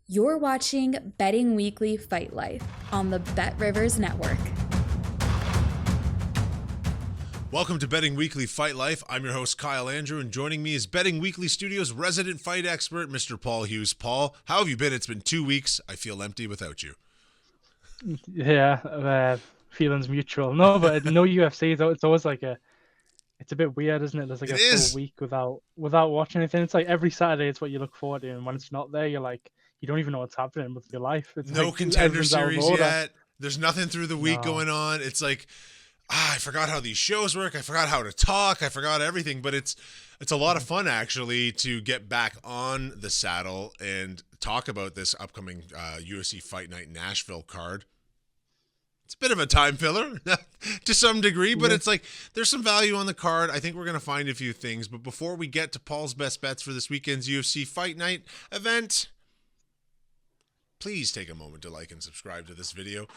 You're watching Betting Weekly Fight Life on the Bet Rivers Network. Welcome to Betting Weekly Fight Life. I'm your host, Kyle Andrew, and joining me is Betting Weekly Studios resident fight expert, Mr. Paul Hughes. Paul, how have you been? It's been 2 weeks. I feel empty without you. Yeah, feelings mutual. No, but no UFC. It's always like it's a bit weird, isn't it? There's like It a is. full week without watching anything. It's like every Saturday, it's what you look forward to, and when it's not there, you're like, you don't even know what's happening with your life. It's No like contender everything's out of series order. yet. There's nothing through the week No. going on. It's like, I forgot how these shows work. I forgot how to talk. I forgot everything. But it's a lot of fun, actually, to get back on the saddle and talk about this upcoming UFC Fight Night Nashville card. It's a bit of a time filler to some degree, but it's like there's some value on the card. I think we're going to find a few things. But before we get to Paul's best bets for this weekend's UFC Fight Night event, please take a moment to like and subscribe to this video.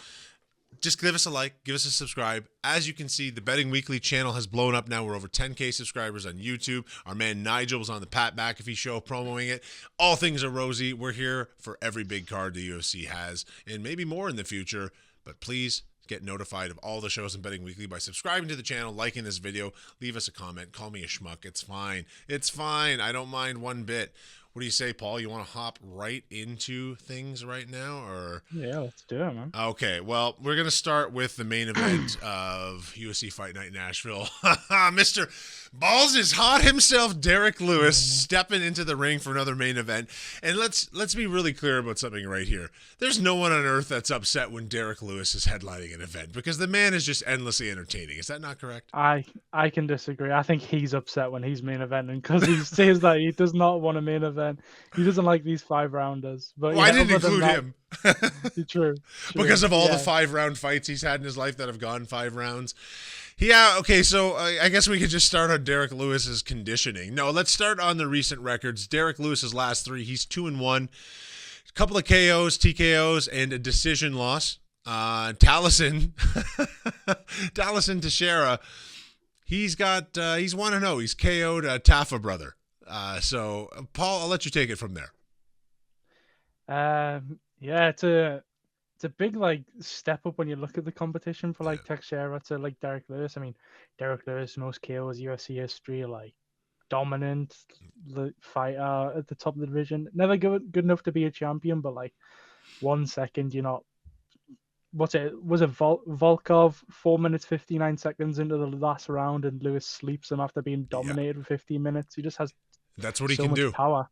Just give us a like, give us a subscribe. As you can see, the Betting Weekly channel has blown up now. We're over 10K subscribers on YouTube. Our man Nigel was on the Pat McAfee show promoting it. All things are rosy. We're here for every big card the UFC has, and maybe more in the future. But please get notified of all the shows in Betting Weekly by subscribing to the channel, liking this video, leave us a comment, call me a schmuck. It's fine. It's fine. I don't mind one bit. What do you say, Paul? You want to hop right into things right now, or? Yeah, let's do it, man. Okay, well, we're going to start with the main event of UFC Fight Night Nashville. Mr. Balls is hot himself, Derek Lewis, stepping into the ring for another main event. And let's be really clear about something right here. There's no one on earth that's upset when Derek Lewis is headlining an event because the man is just endlessly entertaining. Is that not correct? I can disagree. I think he's upset when he's main eventing because he says that he does not want a main event. He doesn't like these 5-rounders. But well, yeah, I didn't include him. True. Because of all the 5-round fights he's had in his life that have gone 5 rounds. Yeah, okay, so I guess we could just start on Derek Lewis's conditioning. No, let's start on the recent records. Derek Lewis's last 3, he's 2-1. A couple of KOs, TKOs, and a decision loss. Taliesin Teixeira, he's 1-0. He's KO'd Taffa brother. So, Paul, I'll let you take it from there. Yeah, it's a big like step up when you look at the competition for like Teixeira to like Derek Lewis. I mean, Derek Lewis, most KOs UFC history, like dominant fighter at the top of the division. Never good enough to be a champion, but like 1 second, you're not. Was it Volkov 4 minutes 59 seconds into the last round, and Lewis sleeps him after being dominated for 15 minutes. He just has that's what he so can much do. Power.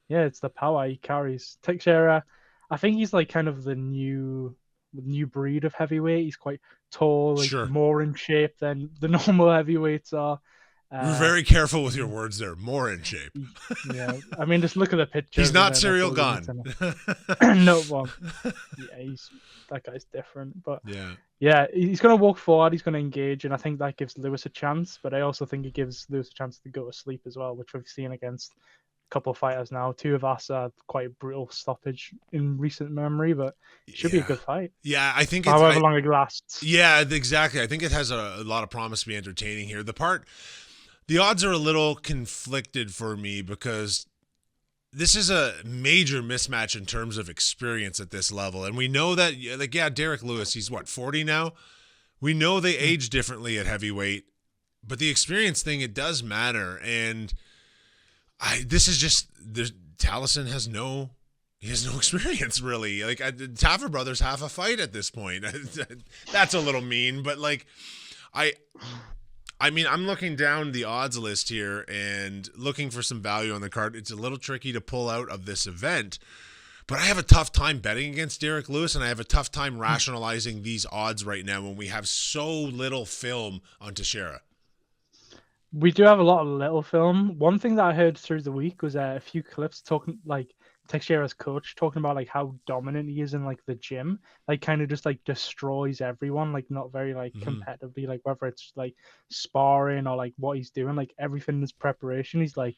Yeah, it's the power he carries. Teixeira, I think he's like kind of the new breed of heavyweight. He's quite tall, like more in shape than the normal heavyweights are. You're very careful with your words there. More in shape. Yeah, I mean, just look at the picture. He's not Serial Gone. No one. Yeah, that guy's different. But yeah, he's going to walk forward. He's going to engage, and I think that gives Lewis a chance. But I also think it gives Lewis a chance to go to sleep as well, which we've seen against couple of fighters now. 2 of us are quite brutal stoppage in recent memory, but it should be a good fight. Yeah, I think however long it lasts. Yeah, exactly. I think it has a lot of promise to be entertaining here. The odds are a little conflicted for me because this is a major mismatch in terms of experience at this level. And we know that, like, Derek Lewis, he's 40 now? We know they age differently at heavyweight, but the experience thing, it does matter. And Taliesin has no experience really. Like Taffa brothers half a fight at this point. That's a little mean, but like I mean, I'm looking down the odds list here and looking for some value on the card. It's a little tricky to pull out of this event, but I have a tough time betting against Derek Lewis, and I have a tough time rationalizing these odds right now when we have so little film on Teixeira. We do have a lot of little film. One thing that I heard through the week was a few clips talking, like Teixeira's coach talking about like how dominant he is in like the gym, like kind of just like destroys everyone, like not very like competitively, like whether it's like sparring or like what he's doing, like everything in his preparation, he's like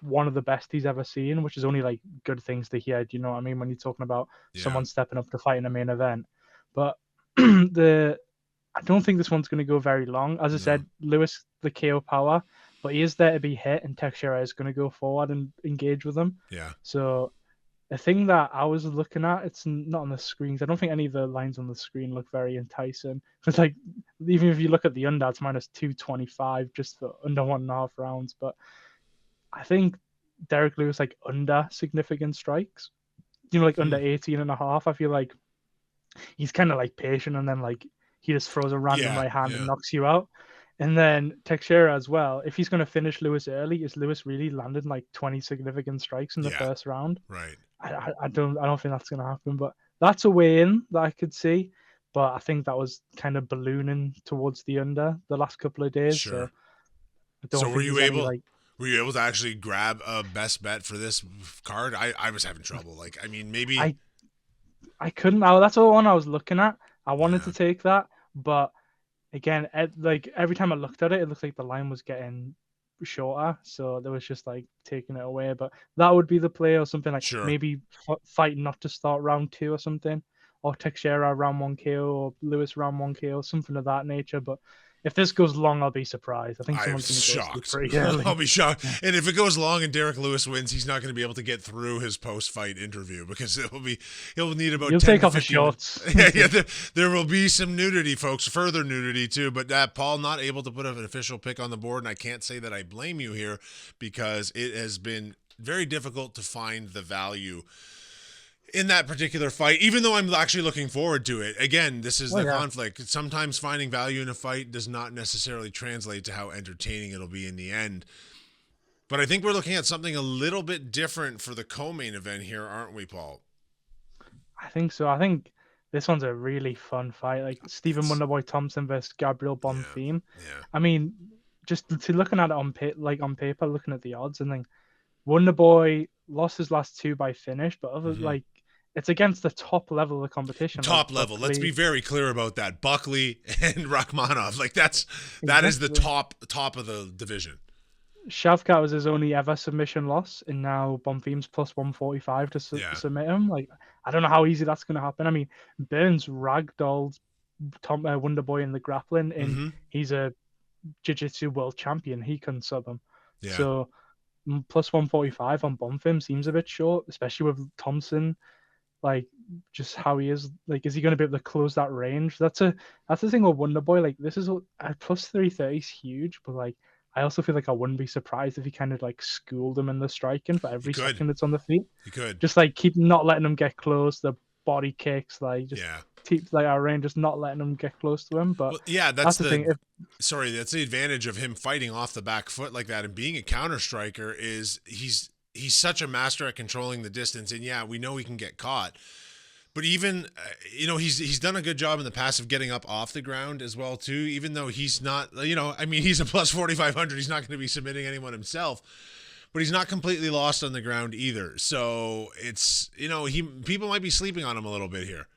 one of the best he's ever seen, which is only like good things to hear. Do you know what I mean when you're talking about someone stepping up to fight in a main event? But I don't think this one's going to go very long. As I said, Lewis, the KO power, but he is there to be hit, and Teixeira is going to go forward and engage with him. Yeah. So The thing that I was looking at, it's not on the screens. I don't think any of the lines on the screen look very enticing. It's like, even if you look at the under, it's minus 225 just for under 1.5 rounds. But I think Derek Lewis, like, under significant strikes, like under 18.5. I feel like he's kind of like patient, and then like he just throws a random right hand and knocks you out. And then Teixeira as well. If he's going to finish Lewis early, is Lewis really landed like 20 significant strikes in the first round? Right. I don't think that's going to happen. But that's a way in that I could see. But I think that was kind of ballooning towards the under the last couple of days. Sure. So I don't think were you able? Like, were you able to actually grab a best bet for this card? I was having trouble. Like, I mean, maybe I couldn't. That's the one I was looking at. I wanted to take that, but again, like every time I looked at it, it looked like the line was getting shorter, so there was just like taking it away. But that would be the play, or something like maybe fight not to start round 2 or something, or Teixeira round 1 KO, or Lewis round 1 KO, something of that nature. But if this goes long, I'll be surprised. I think someone's going to go pretty early. I'll be shocked. And if it goes long and Derek Lewis wins, he's not going to be able to get through his post-fight interview because he'll need about. You'll 10 take off his shorts. There will be some nudity, folks. Further nudity too. But Paul not able to put an official pick on the board, and I can't say that I blame you here because it has been very difficult to find the value in that particular fight, even though I'm actually looking forward to it. Again, this is the conflict. Sometimes finding value in a fight does not necessarily translate to how entertaining it'll be in the end. But I think we're looking at something a little bit different for the co-main event here, aren't we, Paul? I think so. I think this one's a really fun fight. Like Stephen Wonderboy Thompson versus Gabriel Bonfim. Yeah. I mean, just to looking at it on paper, looking at the odds, and then Wonderboy lost his last 2 by finish, but other like it's against the top level of the competition. Top level. Buckley. Let's be very clear about that. Buckley and Rakhmonov. Like that is the top of the division. Shavkat was his only ever submission loss, and now Bonfim's plus 145 to submit him. Like, I don't know how easy that's going to happen. I mean, Burns ragdolled Wonderboy in the grappling, and he's a jiu-jitsu world champion. He couldn't sub him. Yeah. So plus 145 on Bonfim seems a bit short, especially with Thompson. Like, just how he is. Like, is he going to be able to close that range? That's the thing with Wonderboy. Like, this is plus 330 is huge, but like, I also feel like I wouldn't be surprised if he kind of like schooled him in the striking for every second it's on the feet. He could just like keep not letting him get close. The body kicks, like just keep like our range, just not letting him get close to him. But that's the thing. That's the advantage of him fighting off the back foot like that and being a counter striker is he's such a master at controlling the distance. And we know he can get caught. But even, he's done a good job in the past of getting up off the ground as well, too, even though he's not, he's a plus 4,500. He's not going to be submitting anyone himself. But he's not completely lost on the ground either. So it's, people might be sleeping on him a little bit here.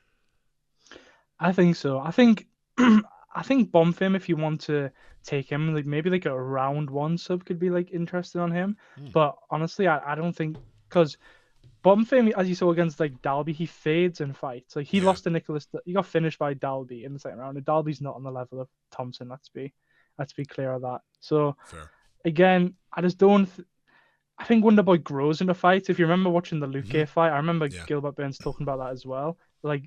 I think so. I think Bonfim, if you want to take him, like maybe like a round 1 sub could be like interested on him. But honestly, I don't think, because Bonfim, as you saw against like Dalby, he fades in fights. Like he lost to Nicholas, he got finished by Dalby in the second round. And Dalby's not on the level of Thompson. Let's be clear of that. So again, I just don't. I think Wonderboy grows in the fights. If you remember watching the Luque fight, I remember Gilbert Burns talking about that as well. Like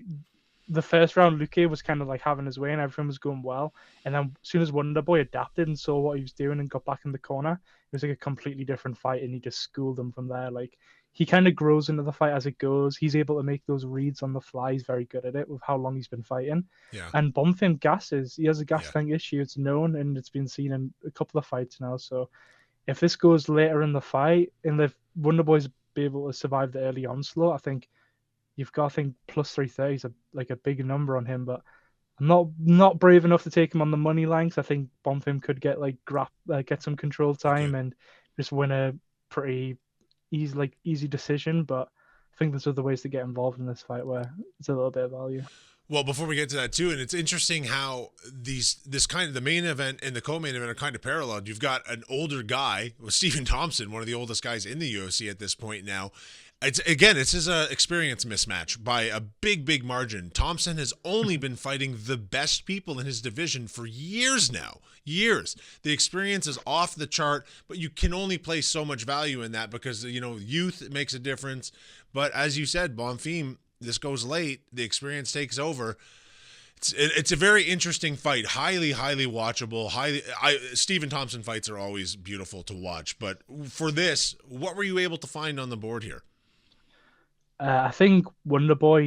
the first round, Luque was kind of like having his way and everything was going well. And then as soon as Wonderboy adapted and saw what he was doing and got back in the corner, it was like a completely different fight, and he just schooled him from there. Like, he kind of grows into the fight as it goes. He's able to make those reads on the fly. He's very good at it with how long he's been fighting. Yeah. And Bonfim gasses. He has a gas tank issue. It's known, and it's been seen in a couple of fights now. So if this goes later in the fight, and if Wonderboy's be able to survive the early onslaught, I think you've got, plus 330 is a big number on him. But I'm not brave enough to take him on the money line, because I think Bonfim could get get some control time and just win a pretty easy decision. But I think there's other ways to get involved in this fight where it's a little bit of value. Well, before we get to that too, and it's interesting how the main event and the co-main event are kind of paralleled. You've got an older guy, Stephen Thompson, one of the oldest guys in the UFC at this point now, This is a experience mismatch by a big margin. Thompson has only been fighting the best people in his division for years now. Years. The experience is off the chart, but you can only place so much value in that because, youth makes a difference. But as you said, Bonfim, this goes late. The experience takes over. It's a very interesting fight, highly watchable. Stephen Thompson fights are always beautiful to watch, but for this, what were you able to find on the board here? I think Bonfim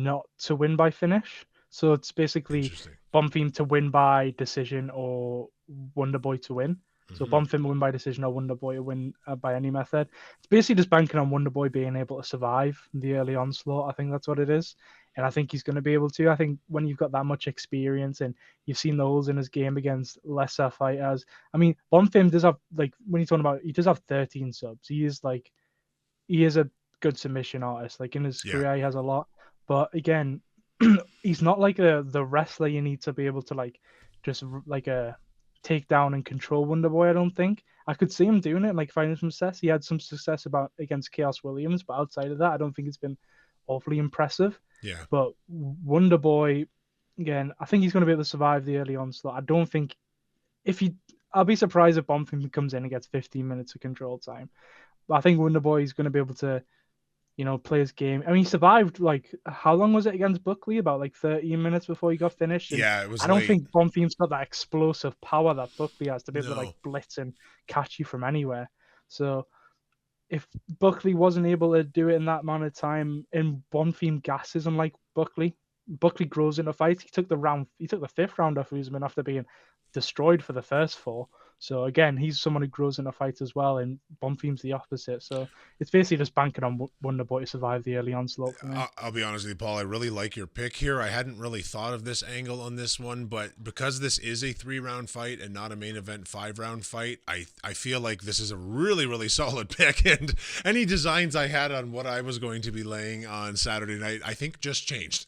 not to win by finish, so it's basically Bonfim to win by decision or Wonderboy to win. So Bonfim will win by decision or Wonderboy to win by any method. It's basically just banking on Wonderboy being able to survive the early onslaught. I think that's what it is. And I think he's going to be able to. I think when you've got that much experience and you've seen the holes in his game against lesser fighters. I mean, Bonfim does have, when you're talking about, he does have 13 subs. He is a good submission artist. In his career, he has a lot. But again, he's not like the wrestler you need to be able to just take down and control Wonderboy. I don't think I could see him doing it, finding some success. He had some success against Chaos Williams, but outside of that, I don't think it's been awfully impressive. Yeah. But Wonderboy, again, I think he's going to be able to survive the early onslaught. I don't think I'll be surprised if Bonfim comes in and gets 15 minutes of control time. But I think Wonderboy is going to be able to, play his game. I mean, he survived, how long was it against Buckley? About 13 minutes before he got finished. And yeah, it was I don't late. think Bonfim's got that explosive power that Buckley has to be able to blitz and catch you from anywhere. So if Buckley wasn't able to do it in that amount of time, and Bonfim gasses him like Buckley grows in a fight. He took the fifth round off Usman after being destroyed for the first four. So again, he's someone who grows in a fight as well, and Bonfim's the opposite. So it's basically just banking on Wonderboy to survive the early onslaught for me. I'll be honest with you, Paul. I really like your pick here. I hadn't really thought of this angle on this one, but because this is a 3-round fight and not a main event 5-round fight, I feel like this is a really solid pick. And any designs I had on what I was going to be laying on Saturday night, I think just changed.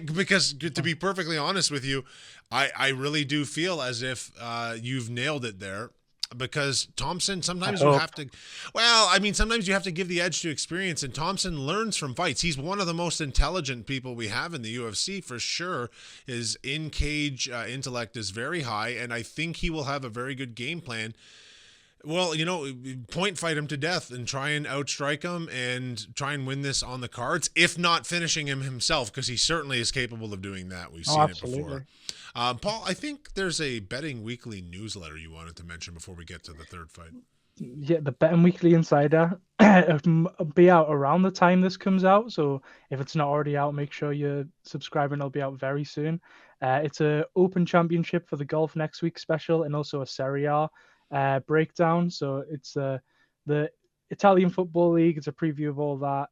Because to be perfectly honest with you, I really do feel as if you've nailed it there, because Thompson, sometimes you have to give the edge to experience, and Thompson learns from fights. He's one of the most intelligent people we have in the UFC for sure. His in-cage intellect is very high, and I think he will have a very good game plan. Well, point fight him to death and try and outstrike him and try and win this on the cards, if not finishing him himself, because he certainly is capable of doing that. We've seen it before. Paul, I think there's a Betting Weekly newsletter you wanted to mention before we get to the third fight. Yeah, the Betting Weekly Insider will be out around the time this comes out. So if it's not already out, make sure you're subscribing. It'll be out very soon. It's a Open Championship for the Golf Next Week special, and also a Charriere breakdown. So it's the Italian Football League. It's a preview of all that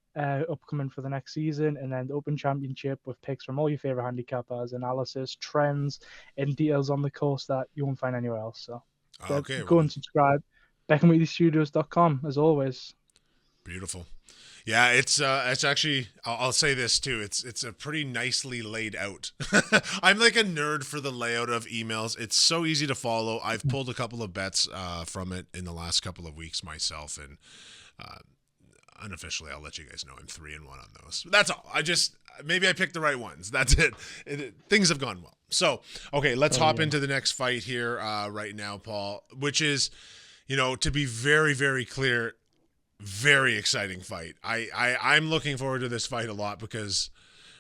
upcoming for the next season, and then the Open Championship with picks from all your favorite handicappers, analysis, trends, and details on the course that you won't find anywhere else. So go and subscribe. BeckhamWheatleyStudios.com as always. Beautiful. Yeah, it's actually, I'll say this too. It's a pretty nicely laid out. I'm like a nerd for the layout of emails. It's so easy to follow. I've pulled a couple of bets from it in the last couple of weeks myself, and unofficially, I'll let you guys know I'm 3-1 on those. That's all. Maybe I picked the right ones. That's it. Things have gone well. So, okay, let's hop into the next fight here right now, Paul, which is, to be very, very clear, very exciting fight. I'm looking forward to this fight a lot because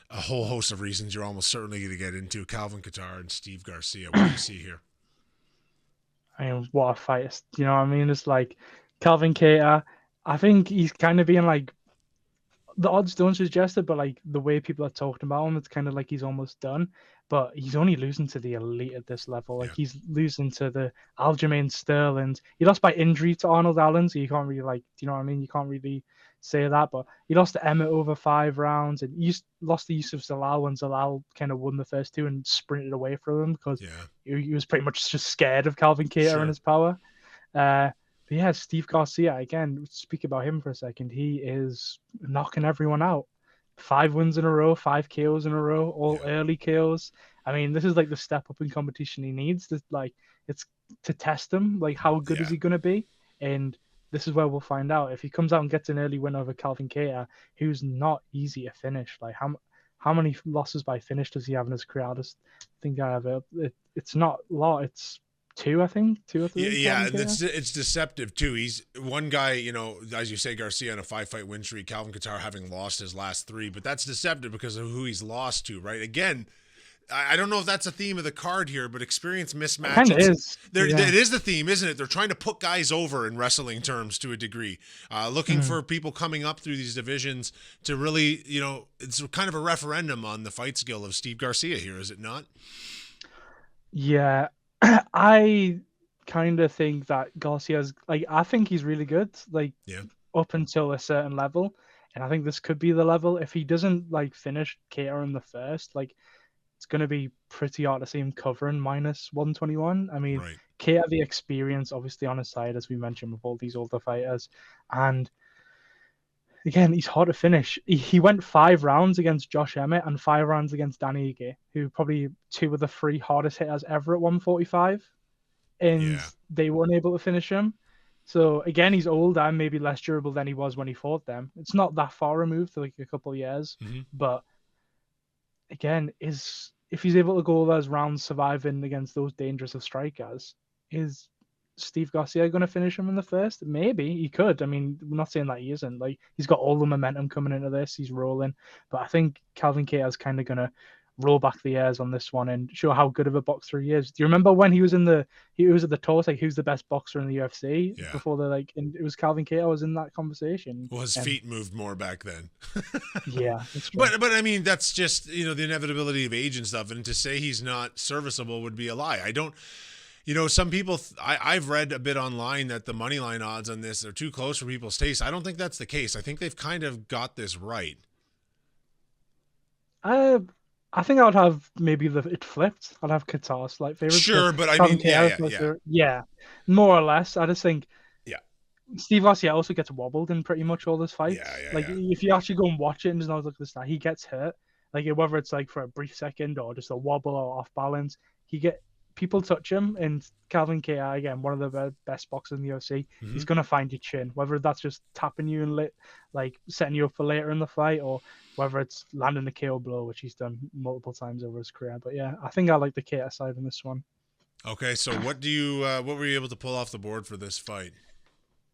a whole host of reasons you're almost certainly going to get into. Calvin Kattar and Steve Garcia. What do you see here? I mean, what a fight. You know what I mean? It's like Calvin Kattar, I think he's kind of being the odds don't suggest it, but the way people are talking about him, it's kind of like he's almost done. But he's only losing to the elite at this level. He's losing to the Aljamain Sterling. He lost by injury to Arnold Allen, so you can't really do you know what I mean? You can't really say that. But he lost to Emmett over 5 rounds, and he lost to Yusuf Zalal when Zalal kind of won the first 2 and sprinted away from him because he was pretty much just scared of Calvin Kattar and his power. But yeah, Steve Garcia, again, speak about him for a second. He is knocking everyone out. 5 wins in a row, 5 KOs in a row, all early KOs. I mean, this is the step up in competition he needs. It's to test him. How good is he going to be? And this is where we'll find out. If he comes out and gets an early win over Calvin Kattar, who's not easy to finish, like how many losses by finish does he have in his career? I just think it's not a lot. It's two, I think, 2 or 3. Yeah, it's deceptive too. He's one guy, you know, as you say, Garcia on a 5-fight win streak, Calvin Kattar having lost his last 3, but that's deceptive because of who he's lost to, right? Again, I don't know if that's a theme of the card here, but experience mismatches. Kind of is. It is the theme, isn't it? They're trying to put guys over in wrestling terms to a degree, looking for people coming up through these divisions to really, you know, it's kind of a referendum on the fight skill of Steve Garcia here, is it not? Yeah, I kind of think that Garcia's like, I think he's really good, like up until a certain level, and I think this could be the level. If he doesn't like finish Kattar in the first, like, it's going to be pretty hard to see him covering minus 121. I mean, Kattar, the experience obviously on his side, as we mentioned, with all these older fighters, and again, he's hard to finish. He went 5 rounds against Josh Emmett and 5 rounds against Danny Ige, who probably 2 of the 3 hardest hitters ever at 145, and they weren't able to finish him. So again, he's older and maybe less durable than he was when he fought them. It's not that far removed, like a couple of years, but again, if he's able to go all those rounds surviving against those dangerous of strikers, is Steve Garcia going to finish him in the first? Maybe he could. I mean, we're not saying that he isn't. Like, he's got all the momentum coming into this. He's rolling, but I think Calvin Kattar is kind of going to roll back the years on this one and show how good of a boxer he is. Do you remember when he was at the talks, like, who's the best boxer in the UFC before it was Calvin Kattar was in that conversation. Well, his feet moved more back then. Yeah, but I mean, that's just, you know, the inevitability of age and stuff. And to say he's not serviceable would be a lie. I don't. You know, some people, I've read a bit online that the money line odds on this are too close for people's taste. I don't think that's the case. I think they've kind of got this right. I think I would have maybe it flipped. I'd have Kattar slight favorite. Sure, but I mean, yeah, more or less. I just think, Steve Garcia also gets wobbled in pretty much all his fights. If you actually go and watch it and just not look at the stat, he gets hurt. Like, whether it's like for a brief second or just a wobble or off balance, people touch him, and Calvin Kattar, again, one of the best boxers in the UFC, he's going to find your chin, whether that's just tapping you and like setting you up for later in the fight, or whether it's landing a KO blow, which he's done multiple times over his career. But yeah, I think I like the Kattar side in this one. Okay, so what were you able to pull off the board for this fight?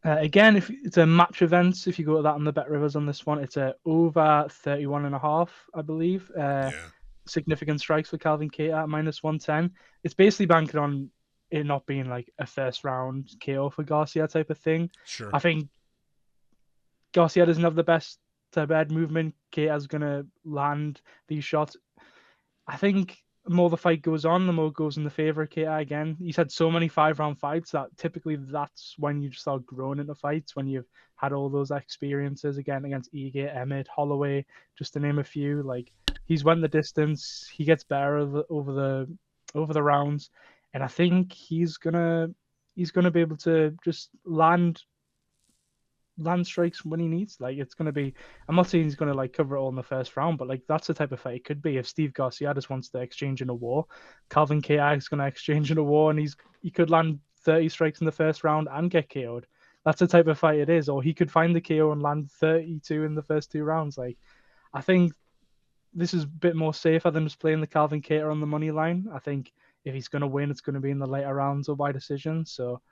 Again, if it's a match event, if you go to that on the Bet Rivers on this one, it's over 31.5, I believe. Significant strikes for Calvin Kattar at minus 110. It's basically banking on it not being like a first round KO for Garcia type of thing. Sure. I think Garcia doesn't have the best head movement. Kattar's gonna land these shots. I think the more the fight goes on, the more it goes in the favor of Kattar again. He's had so many 5-round fights that typically that's when you start growing into fights, when you've had all those experiences again against Ige, Emmett, Holloway, just to name a few. Like, he's went the distance. He gets better over the rounds, and I think he's gonna be able to just land strikes when he needs. Like, it's gonna be. I'm not saying he's gonna like cover it all in the first round, but like, that's the type of fight it could be. If Steve Garcia just wants to exchange in a war, Calvin Kattar is gonna exchange in a war, and he could land 30 strikes in the first round and get KO'd. That's the type of fight it is. Or he could find the KO and land 32 in the first 2 rounds. Like, I think this is a bit more safer than just playing the Calvin Kattar on the money line. I think if he's going to win, it's going to be in the later rounds or by decision. So,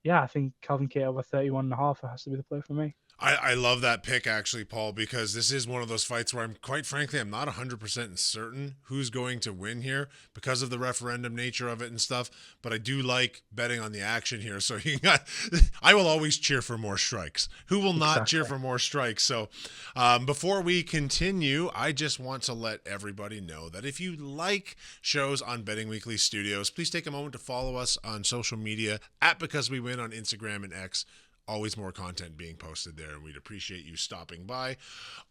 yeah, I think Calvin Kattar over 31.5 has to be the play for me. I love that pick, actually, Paul, because this is one of those fights where quite frankly, I'm not 100% certain who's going to win here because of the referendum nature of it and stuff. But I do like betting on the action here. So I will always cheer for more strikes. Who will not cheer for more strikes? So before we continue, I just want to let everybody know that if you like shows on Betting Weekly Studios, please take a moment to follow us on social media at Because We Win on Instagram and X. Always more content being posted there, and we'd appreciate you stopping by.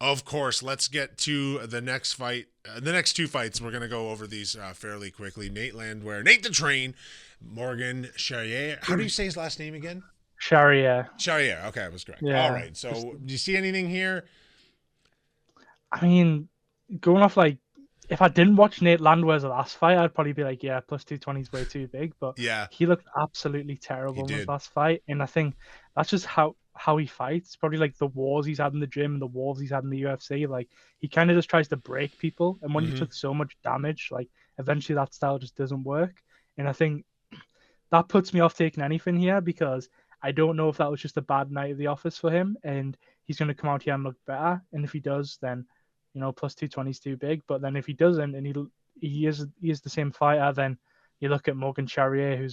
Of course, let's get to the next fight. The next 2 fights, we're going to go over these fairly quickly. Nate Landwehr, Nate the Train, Morgan Charriere. How do you say his last name again? Charriere. Charriere. Okay, I was correct. Yeah. All right. So, do you see anything here? I mean, going off like, if I didn't watch Nate Landwehr's last fight, I'd probably be like, yeah, plus 220 is way too big. But yeah, he looked absolutely terrible in his last fight. And I think that's just how how he fights, probably like the wars he's had in the gym and the wars he's had in the UFC. Like he kind of just tries to break people, and when you took so much damage, like eventually that style just doesn't work. And I think that puts me off taking anything here because I don't know if that was just a bad night at the office for him, and he's going to come out here and look better. And if he does, then plus 220 is too big. But then if he doesn't, and he is the same fighter, then you look at Morgan Charriere,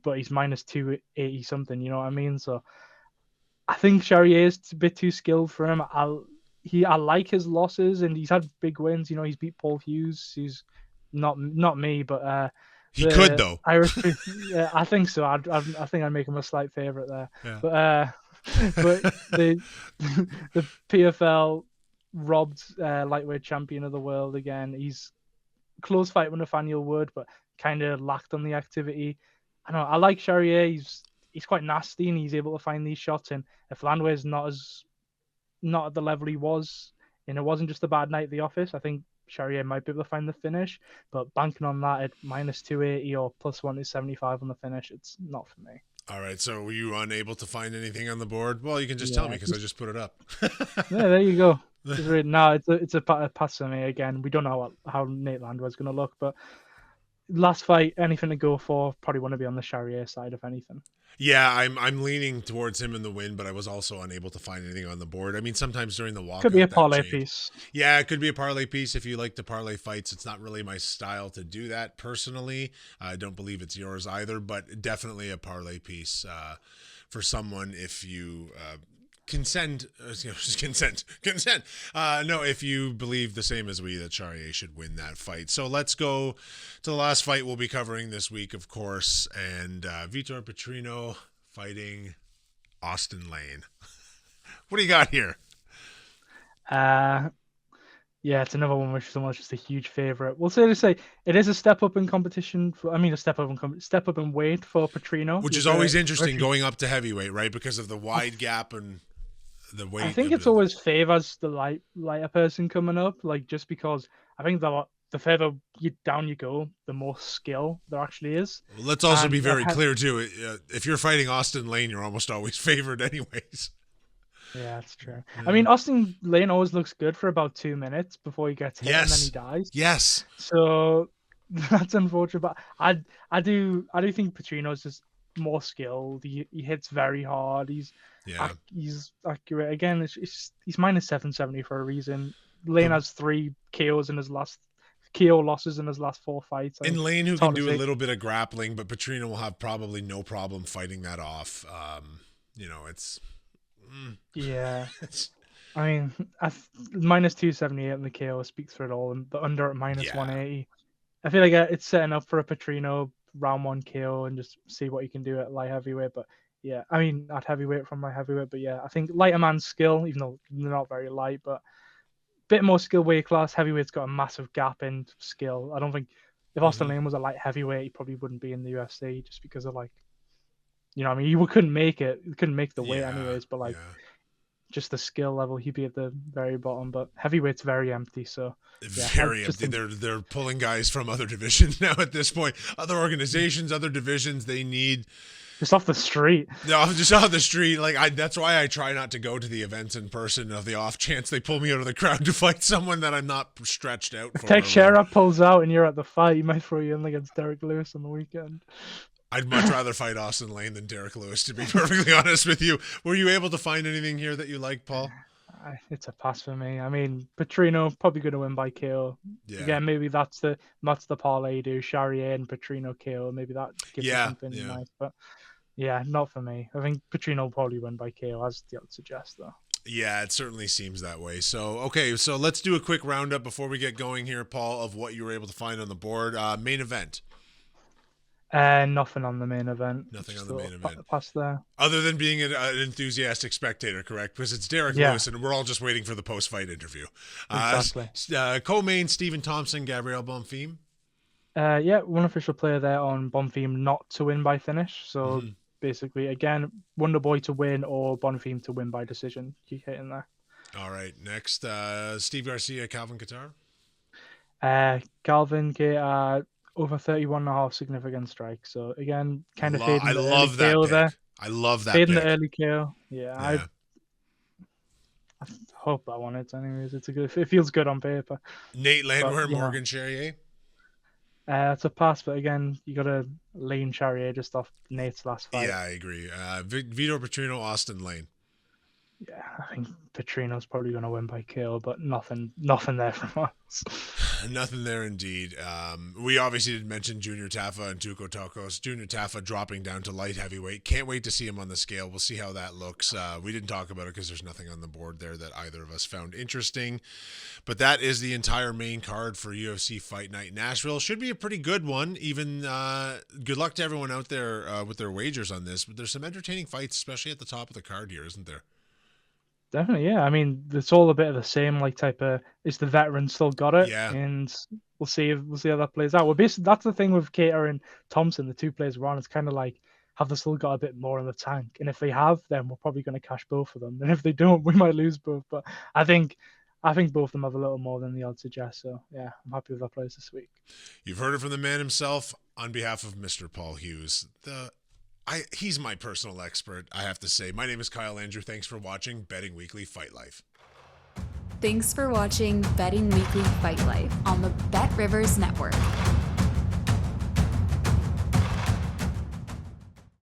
but he's minus 280 something. You know what I mean? So I think Charriere is a bit too skilled for him. I like his losses, and he's had big wins. He's beat Paul Hughes, who's not me, but he could though. Irish, yeah, I think so. I think I'd make him a slight favorite there. Yeah. But the PFL robbed lightweight champion of the world again. He's close fight with Nathaniel Wood, but kind of lacked on the activity. I don't know. I like Charriere. He's quite nasty, and he's able to find these shots. And if Landwehr's not at the level he was, and it wasn't just a bad night at the office, I think Charriere might be able to find the finish. But banking on that at minus 280 or plus 175 on the finish, it's not for me. All right, so were you unable to find anything on the board? Well, you can just tell me because I just put it up. Yeah, there you go. No, it's a pass for me again. We don't know how Nate Landwehr's going to look, but last fight, anything to go for, probably want to be on the Charriere side, if anything. Yeah, I'm leaning towards him in the win, but I was also unable to find anything on the board. I mean, sometimes during the walk, could be a parlay piece. Yeah, it could be a parlay piece if you like to parlay fights. It's not really my style to do that personally. I don't believe it's yours either, but definitely a parlay piece for someone if you consent. No, if you believe the same as we that Charriere should win that fight. So let's go to the last fight we'll be covering this week, of course, and Vitor Petrino fighting Austin Lane. What do you got here? Yeah, it's another one which is almost just a huge favorite. We'll say it is a step up in competition. A step up in weight for Petrino, which is always interesting going up to heavyweight, right? Because of the wide gap and the weight. I think it's always favors the lighter person coming up, like just because I think the further down you go, the more skill there actually is. Well, let's also be very clear too. If you're fighting Austin Lane, you're almost always favored anyways. Yeah, that's true. Yeah. I mean, Austin Lane always looks good for about 2 minutes before he gets hit and then he dies. Yes. So that's unfortunate, but I do think Petrino's just more skilled. He hits very hard. He's accurate. Again, he's minus 770 for a reason. Lane has 3 KO losses in his last 4 fights. And Lane, who can do a little bit of grappling, but Petrino will have probably no problem fighting that off. It's. Yeah. I mean, minus 278 in the KO speaks for it all, and the under at minus 180. I feel like it's setting up for a Petrino round 1 KO and just see what he can do at light heavyweight. But yeah, I mean, at heavyweight from light heavyweight. But yeah, I think lighter man's skill, even though they're not very light, but a bit more skill weight class. Heavyweight's got a massive gap in skill. I don't think if Austin Lane was a light heavyweight, he probably wouldn't be in the UFC just because of he couldn't make it. He couldn't make the weight anyways, but just the skill level, he'd be at the very bottom. But heavyweight's very empty, so very empty. They're pulling guys from other divisions now at this point. Other organizations, other divisions, they need just off the street. No, just off the street. That's why I try not to go to the events in person. Of the off chance they pull me out of the crowd to fight someone that I'm not stretched out for. Teixeira pulls out and you're at the fight, he might throw you in against Derek Lewis on the weekend. I'd much rather fight Austin Lane than Derek Lewis, to be perfectly honest with you. Were you able to find anything here that you like, Paul? It's a pass for me. I mean, Petrino probably going to win by KO. Yeah. Again, maybe that's the parlay you do. Charriere and Petrino KO. Maybe that gives you something nice. But yeah, not for me. I think Petrino will probably win by KO, as the odds suggest, though. Yeah, it certainly seems that way. So, okay, so let's do a quick roundup before we get going here, Paul, of what you were able to find on the board. Main event. Nothing on the main event. Nothing on the main event. Pass there. Other than being an enthusiastic spectator, correct? Because it's Derek Lewis, and we're all just waiting for the post-fight interview. Exactly. Co-main, Stephen Thompson, Gabriel Bonfim. One official player there on Bonfim not to win by finish. So basically, again, Wonder Boy to win or Bonfim to win by decision. Keep hitting there. All right. Next, Steve Garcia, Calvin Kattar. Calvin Kattar over 31.5 significant strikes. So again, kind of fading. I love that pick. There. I love that Fading pick. the early KO. Yeah, Yeah. I hope I want it. Anyways, it feels good on paper. Nate Landwehr, you know. Morgan Charriere. It's a pass, but again, you got to lean Charriere just off Nate's last fight. Yeah, I agree. Vitor Petrino, Austin Lane. Yeah, I think Petrino's probably going to win by KO, but nothing there from us. Nothing there indeed. We obviously did mention Junior Taffa and Tuco Tokos. Junior Taffa dropping down to light heavyweight. Can't wait to see him on the scale. We'll see how that looks. We didn't talk about it because there's nothing on the board there that either of us found interesting. But that is the entire main card for UFC Fight Night Nashville. Should be a pretty good one. Even good luck to everyone out there with their wagers on this. But there's some entertaining fights, especially at the top of the card here, isn't there? Definitely, yeah. I mean, it's all a bit of the same, like type of. Is the veteran still got it? Yeah. And we'll see how that plays out. Well, basically, that's the thing with Kattar and Thompson, the two players we're on. It's kind of like, have they still got a bit more in the tank? And if they have, then we're probably going to cash both of them. And if they don't, we might lose both. But I think both of them have a little more than the odds suggest. So yeah, I'm happy with our plays this week. You've heard it from the man himself. On behalf of Mr. Paul Hughes, he's my personal expert, I have to say. My name is Kyle Andrew. Thanks for watching Betting Weekly Fight Life. Thanks for watching Betting Weekly Fight Life on the Bet Rivers Network.